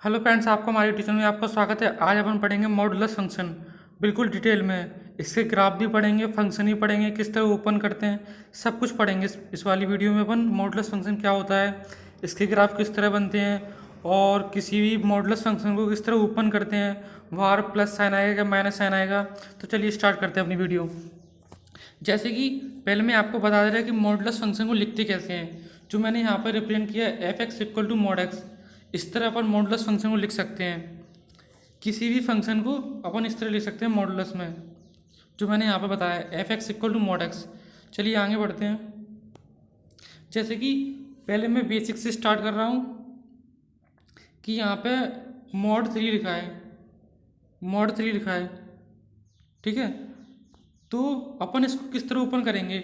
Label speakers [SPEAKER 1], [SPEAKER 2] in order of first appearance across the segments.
[SPEAKER 1] Hello friends, आपको हमारे tuition में आपका स्वागत है। आज अपन पढ़ेंगे मॉडुलस फंक्शन बिल्कुल डिटेल में। इसके ग्राफ भी पढ़ेंगे, फंक्शन भी पढ़ेंगे, किस तरह ओपन करते हैं, सब कुछ पढ़ेंगे इस वाली वीडियो में। अपन मॉडुलस फंक्शन क्या होता है, इसके ग्राफ किस तरह बनते हैं, और किसी भी मॉडुलस फंक्शन को किस तरह ओपन करते हैं, वहाँ प्लस साइन आएगा या माइनस साइन आएगा। तो चलिए स्टार्ट करते हैं अपनी वीडियो। जैसे कि पहले मैं आपको बता दे रहा कि मॉडुलस फंक्शन को लिखते कैसे हैं। जो मैंने यहाँ पर रिप्रेजेंट किया है F X equal to mod X, इस तरह अपन मॉडुलस फंक्शन को लिख सकते हैं। किसी भी फंक्शन को अपन इस तरह लिख सकते हैं मॉडुलस में, जो मैंने यहाँ पर बताया है F X equal to mod X. चलिए आगे बढ़ते हैं। जैसे कि पहले मैं बेसिक से स्टार्ट कर रहा हूँ कि यहाँ पे मॉड 3 लिखा है, मॉड 3 लिखा है, ठीक है। तो अपन इसको किस तरह ओपन करेंगे,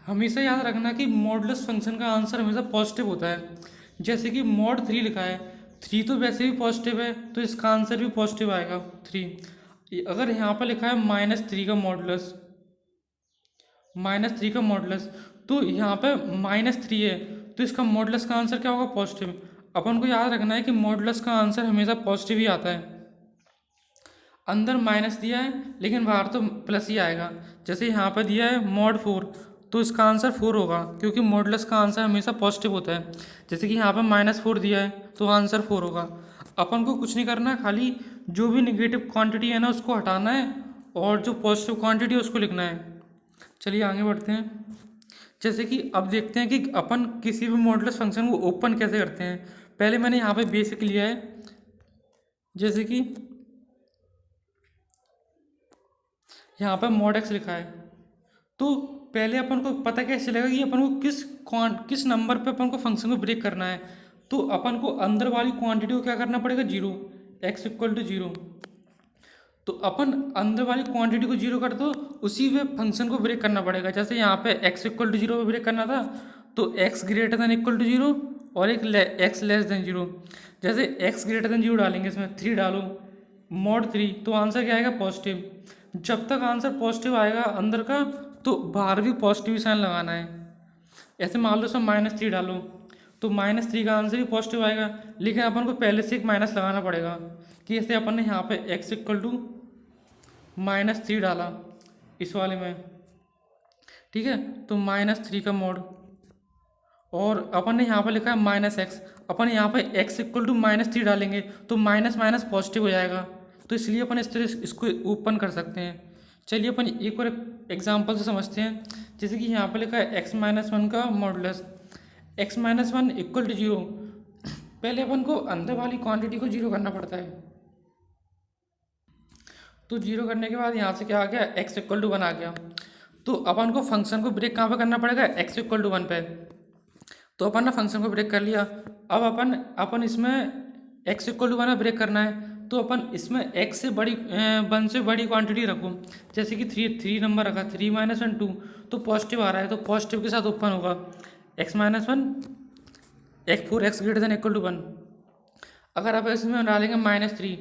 [SPEAKER 1] हमेशा याद रखना कि मॉडुलस फंक्शन का आंसर हमेशा पॉजिटिव होता है। जैसे कि मॉड 3 लिखा है, 3 तो वैसे भी पॉजिटिव है, तो इसका आंसर भी पॉजिटिव आएगा 3। अगर यहाँ पर लिखा है -3 का मॉडुलस, -3 का मॉडुलस, तो यहाँ पे -3 है, तो इसका मॉडुलस का आंसर क्या होगा, पॉजिटिव। अपन को याद रखना है कि मॉडुलस का आंसर हमेशा पॉजिटिव ही आता है। अंदर माइनस दिया है लेकिन बाहर तो प्लस ही आएगा। जैसे यहाँ पर दिया है मॉड 4, तो इसका आंसर 4 होगा, क्योंकि मॉडुलस का आंसर हमेशा पॉजिटिव होता है। जैसे कि यहाँ पर -4 दिया है तो आंसर 4 होगा। अपन को कुछ नहीं करना है, खाली जो भी निगेटिव क्वांटिटी है ना उसको हटाना है, और जो पॉजिटिव क्वांटिटी है उसको लिखना है। चलिए आगे बढ़ते हैं। जैसे कि अब देखते हैं कि अपन किसी भी मॉडुलस फंक्शन को ओपन कैसे करते हैं। पहले मैंने यहाँ पे बेसिक लिया है, जैसे कि यहाँ पर मॉड एक्स लिखा है। तो पहले अपन को पता कैसे चलेगा कि अपन को किस नंबर पे अपन को फंक्शन को ब्रेक करना है। तो अपन को अंदर वाली क्वांटिटी को क्या करना पड़ेगा, 0, एक्स इक्वल टू 0। तो अपन अंदर वाली क्वांटिटी को 0 कर दो, उसी पे फंक्शन को ब्रेक करना पड़ेगा। जैसे यहाँ पे एक्स इक्वल टू 0 पे ब्रेक करना था, तो X greater than equal to 0 और एक एक्स लेस देन 0। जैसे एक्स ग्रेटर देन 0 डालेंगे, इसमें 3 डालो, मॉड 3, तो आंसर क्या आएगा, पॉजिटिव। जब तक आंसर पॉजिटिव आएगा अंदर का, तो बाहर भी पॉजिटिव साइन लगाना है। ऐसे मान लो इसमें -3 डालो, तो -3 का आंसर भी पॉजिटिव आएगा, लेकिन अपन को पहले से एक माइनस लगाना पड़ेगा। कि जैसे अपन ने यहाँ पे एक्स इक्वल टू -3 डाला इस वाले में, ठीक है, तो -3 का मोड, और अपन ने यहाँ पर लिखा है -x। अपन यहाँ पे x इक्वल टू -3 डालेंगे तो माइनस माइनस पॉजिटिव हो जाएगा। तो इसलिए अपन इस तरह इसको ओपन कर सकते हैं। चलिए अपन एक और एग्जांपल से समझते हैं। जैसे कि यहाँ पर लिखा है x-1 का मॉडुलस, x-1 इक्वल टू 0। पहले अपन को अंदर वाली क्वांटिटी को 0 करना पड़ता है। तो 0 करने के बाद यहाँ से क्या आ गया, x इक्वल टू 1 आ गया। तो अपन को फंक्शन को ब्रेक कहाँ पे करना पड़ेगा, x इक्वल टू 1 पे। तो अपन ने फंक्शन को ब्रेक कर लिया। अब अपन इसमें x इक्वल टू 1 में ब्रेक करना है, तो अपन इसमें x से बड़ी 1 से बड़ी क्वांटिटी रखो। जैसे कि 3 नंबर रखा, 3 - 1 2, तो पॉजिटिव आ रहा है, तो पॉजिटिव के साथ ओपन होगा x-1 4 x greater than equal to 1। अगर आप इसमें डालेंगे -3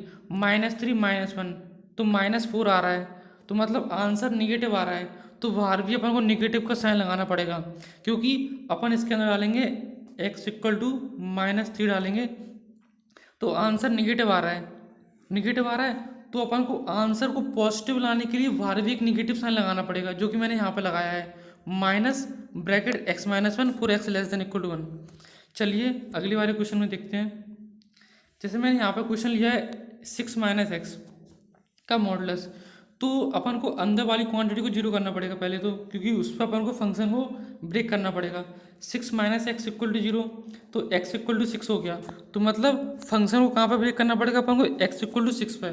[SPEAKER 1] -1, तो -4 आ रहा है, तो मतलब आंसर निगेटिव आ रहा है। तो बाहर भी अपन को निगेटिव का साइन लगाना पड़ेगा, क्योंकि अपन इसके अंदर डालेंगे x इक्वल टू -3 डालेंगे, तो आंसर निगेटिव आ रहा है, निगेटिव आ रहा है। तो अपन को आंसर को पॉजिटिव लाने के लिए बाहर भी एक निगेटिव साइन लगाना पड़ेगा, जो कि मैंने यहाँ पे लगाया है, minus bracket x-1 4 x less than equal to 1। चलिए अगली वाले क्वेश्चन में देखते हैं। जैसे मैंने यहाँ पे क्वेश्चन लिया है 6 - x का मॉडुलस, तो अपन को अंदर वाली क्वांटिटी को 0 करना पड़ेगा पहले तो, क्योंकि उस पर अपन को फंक्शन को ब्रेक करना पड़ेगा। 6 - x इक्वल टू 0, तो x इक्वल टू 6 हो गया। तो मतलब फंक्शन को कहाँ पर ब्रेक करना पड़ेगा अपन को, x इक्वल टू 6 पे।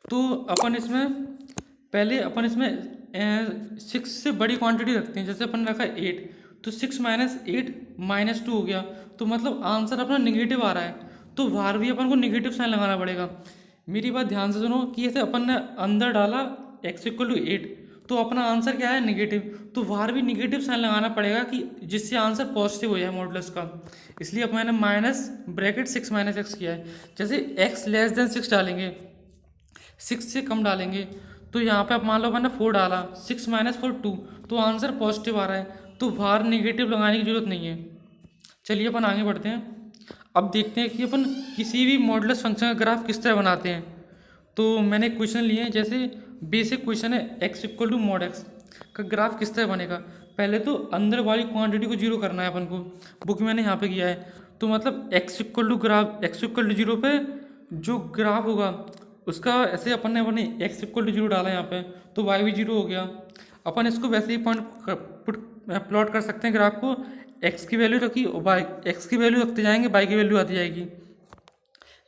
[SPEAKER 1] तो अपन इसमें 6 से बड़ी क्वांटिटी रखते हैं। जैसे अपन रखा है 8, तो 6 - 8 -2 हो गया, तो मतलब आंसर अपना निगेटिव आ रहा है। तो बाहर भी अपन को निगेटिव साइन लगाना पड़ेगा। मेरी बात ध्यान से सुनो कि जैसे अपन ने अंदर डाला x इक्वल टू 8, तो अपना आंसर क्या है, निगेटिव। तो बाहर भी निगेटिव साइन लगाना पड़ेगा कि जिससे आंसर पॉजिटिव हो जाए मॉडुलस का। इसलिए अपन मैंने माइनस ब्रैकेट 6 - x किया है। जैसे x लेस देन 6 डालेंगे, 6 से कम डालेंगे, तो यहाँ पे आप मान लो मैंने 4 डाला, 6 - 4 2, तो आंसर पॉजिटिव आ रहा है। तो बाहर निगेटिव लगाने की जरूरत नहीं है। चलिए अपन आगे बढ़ते हैं। अब देखते हैं कि अपन किसी भी मॉडुलस फंक्शन का ग्राफ किस तरह बनाते हैं। तो मैंने क्वेश्चन लिए हैं, जैसे बेसिक क्वेश्चन है X equal to mod X का ग्राफ किस तरह बनेगा। पहले तो अंदर वाली क्वांटिटी को जीरो करना है अपन को, बुक मैंने यहाँ पे किया है। तो मतलब एक्स इक्वल टू जीरो पे जो ग्राफ होगा उसका ऐसे अपने एक्स इक्वल टू जीरो डाला यहाँ पे, तो वाई भी जीरो हो गया। अपन इसको वैसे ही प्लॉट कर सकते हैं ग्राफ को, एक्स की वैल्यू रखी और वाई, एक्स की वैल्यू रखते जाएंगे, वाई की वैल्यू आती जाएगी।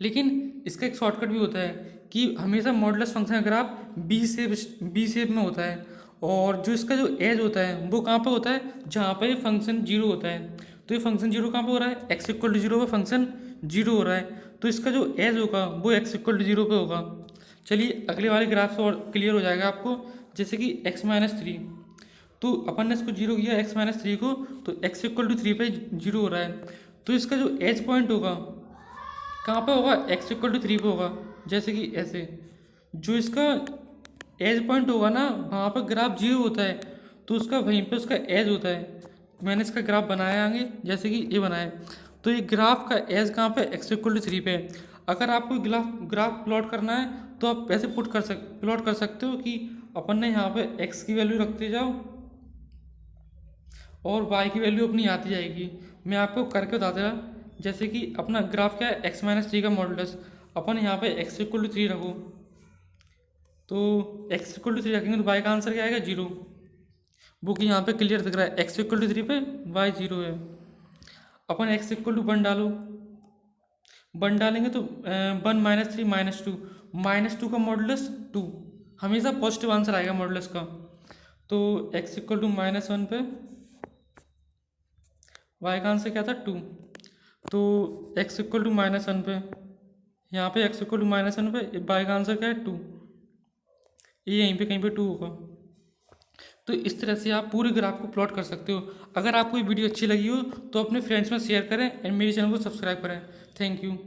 [SPEAKER 1] लेकिन इसका एक शॉर्टकट भी होता है कि हमेशा मॉडुलस फंक्शन का ग्राफ बी शेप में होता है, और जो इसका जो एज होता है वो कहाँ पे होता है, जहाँ पे फंक्शन जीरो होता है। तो ये फंक्शन जीरो कहाँ पे हो रहा है, एक्स इक्वल टू जीरो पे फंक्शन जीरो हो रहा है, तो इसका जो एज होगा वो एक्स इक्वल टू जीरो पे होगा। चलिए अगले वाले ग्राफ से और क्लियर हो जाएगा आपको। जैसे कि एक्स माइनस थ्री, तो अपन ने इसको जीरो किया एक्स माइनस थ्री को, तो एक्स इक्वल टू थ्री पे जीरो हो रहा है। तो इसका जो एज पॉइंट होगा कहाँ पे होगा, एक्स इक्वल टू थ्री पे होगा। जैसे कि ऐसे जो इसका एज पॉइंट होगा ना, वहाँ पर ग्राफ जीरो होता है, तो उसका वहीं पे उसका एज होता है। मैंने इसका ग्राफ बनाया आगे, जैसे कि ये बनाया। तो ये ग्राफ का एज कहाँ पे, एक्स इक्वल टू थ्री पे। अगर आपको ग्राफ प्लॉट करना है तो आप ऐसे प्लॉट कर सकते हो कि अपन ने यहाँ पे एक्स की वैल्यू रखते जाओ और वाई की वैल्यू अपनी आती जाएगी। मैं आपको करके बता दे रहा, जैसे कि अपना ग्राफ क्या है, एक्स माइनस थ्री का मॉडुलस। अपन यहाँ पे एक्स इक्वल टू थ्री रखो, तो एक्स इक्वल टू थ्री रखेंगे तो वाई का आंसर क्या आएगा, जीरो। बुक यहाँ पे क्लियर दिख रहा है, एक्स इक्वल टू थ्री पे वाई जीरो है। अपन एक्स इक्वल टू वन डालो, वन डालेंगे तो one minus three minus two का मॉडुलस टू, हमेशा पॉजिटिव आंसर आएगा मॉडुलस का। तो X equal to minus one पे वाई का आंसर क्या था, टू। तो X equal to minus one पे, यहाँ पे X equal to minus one पे वाई का आंसर क्या है, टू। ये यहीं पे कहीं पे टू होगा। तो इस तरह से आप पूरे ग्राफ को प्लॉट कर सकते हो। अगर आपको ये वीडियो अच्छी लगी हो तो अपने फ्रेंड्स में शेयर करें एंड मेरे चैनल को सब्सक्राइब करें। Thank you.